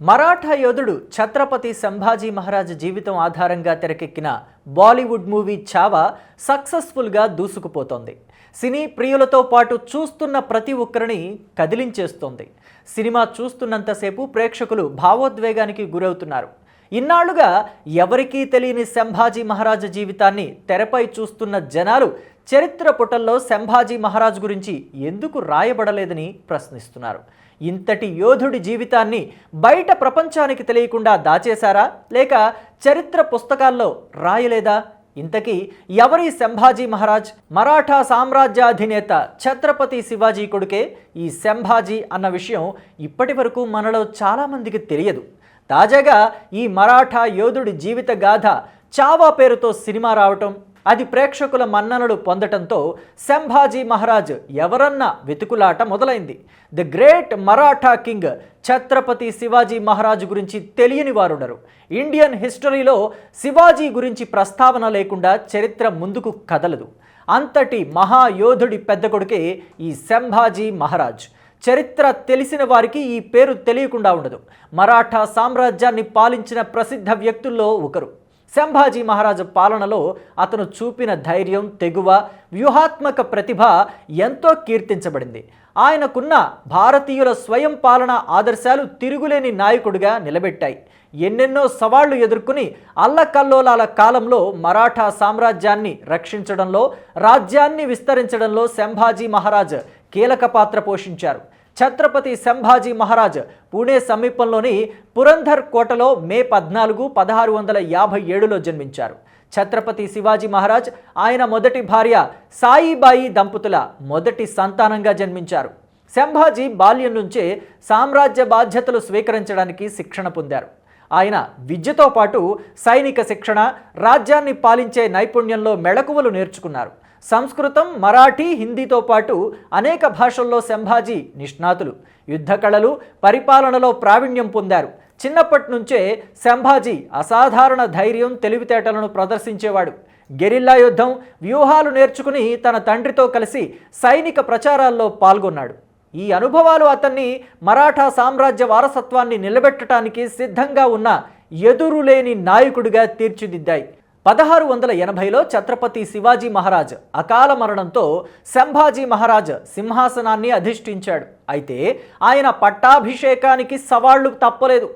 మరాఠా యోధుడు ఛత్రపతి సంభాజీ మహారాజ్ జీవితం ఆధారంగా తెరకెక్కిన బాలీవుడ్ మూవీ ఛావా సక్సెస్ఫుల్గా దూసుకుపోతోంది. సినీ ప్రియులతో పాటు చూస్తున్న ప్రతి ఒక్కరిని కదిలించేస్తోంది. సినిమా చూస్తున్నంతసేపు ప్రేక్షకులు భావోద్వేగానికి గురవుతున్నారు. ఇన్నాళ్లుగా ఎవరికీ తెలియని సంభాజీ మహారాజ్ జీవితాన్ని తెరపై చూస్తున్న జనాలు చరిత్ర పుటల్లో సంభాజీ మహారాజ్ గురించి ఎందుకు రాయబడలేదని ప్రశ్నిస్తున్నారు. ఇంతటి యోధుడి జీవితాన్ని బయట ప్రపంచానికి తెలియకుండా దాచేశారా, లేక చరిత్ర పుస్తకాల్లో రాయలేదా? ఇంతకీ ఎవరి సంభాజీ మహారాజ్? మరాఠా సామ్రాజ్యాధినేత ఛత్రపతి శివాజీ కొడుకే ఈ సంభాజీ అన్న విషయం ఇప్పటి వరకు మనలో చాలామందికి తెలియదు. తాజాగా ఈ మరాఠా యోధుడి జీవిత గాథ చావా పేరుతో సినిమా రావటం, అది ప్రేక్షకుల మన్ననలు పొందటంతో సంభాజీ మహారాజ్ ఎవరన్న వెతుకులాట మొదలైంది. The great Maratha king Chhatrapati Shivaji Maharaj గురించి తెలియని వారుండరు. ఇండియన్ హిస్టరీలో శివాజీ గురించి ప్రస్తావన లేకుండా చరిత్ర ముందుకు కదలదు. అంతటి మహాయోధుడి పెద్ద కొడుకే ఈ సంభాజీ మహారాజ్. చరిత్ర తెలిసిన వారికి ఈ పేరు తెలియకుండా ఉండదు. మరాఠా సామ్రాజ్యాన్ని పాలించిన ప్రసిద్ధ వ్యక్తుల్లో ఒకరు. సంభాజీ మహారాజు పాలనలో అతను చూపిన ధైర్యం, తెగువ, వ్యూహాత్మక ప్రతిభ ఎంతో కీర్తించబడింది. ఆయనకున్న భారతీయుల స్వయం పాలన ఆదర్శాలు తిరుగులేని నాయకుడిగా నిలబెట్టాయి. ఎన్నెన్నో సవాళ్లు ఎదుర్కొని అల్లకల్లోలాల కాలంలో మరాఠా సామ్రాజ్యాన్ని రక్షించడంలో, రాజ్యాన్ని విస్తరించడంలో సంభాజీ మహారాజ్ కీలక పాత్ర పోషించారు. ఛత్రపతి సంభాజీ మహారాజ్ పూణే సమీపంలోని పురంధర్ కోటలో మే 14, 1657లో జన్మించారు. ఛత్రపతి శివాజీ మహారాజ్ ఆయన మొదటి భార్య సాయిబాయి దంపతుల మొదటి సంతానంగా జన్మించారు. సంభాజీ బాల్యం నుంచే సామ్రాజ్య బాధ్యతలు స్వీకరించడానికి శిక్షణ పొందారు. ఆయన విద్యతో పాటు సైనిక శిక్షణ, రాజ్యాన్ని పాలించే నైపుణ్యంలో మెళకువలు నేర్చుకున్నారు. సంస్కృతం, మరాఠీ, హిందీతో పాటు అనేక భాషల్లో సంభాజీ నిష్ణాతులు. యుద్ధ కళలు, పరిపాలనలో ప్రావీణ్యం పొందారు. చిన్నప్పటి నుంచే సంభాజీ అసాధారణ ధైర్యం, తెలివితేటలను ప్రదర్శించేవాడు. గెరిల్లా యుద్ధం, వ్యూహాలు నేర్చుకుని తన తండ్రితో కలిసి సైనిక ప్రచారాల్లో పాల్గొన్నాడు. ఈ అనుభవాలు అతన్ని మరాఠా సామ్రాజ్య వారసత్వాన్ని నిలబెట్టడానికి సిద్ధంగా ఉన్న ఎదురులేని నాయకుడిగా తీర్చిదిద్దాయి. 1680లో ఛత్రపతి శివాజీ మహారాజ్ అకాల మరణంతో సంభాజీ మహారాజ్ సింహాసనాన్ని అధిష్ఠించాడు. అయితే ఆయన పట్టాభిషేకానికి సవాళ్లు తప్పలేదు.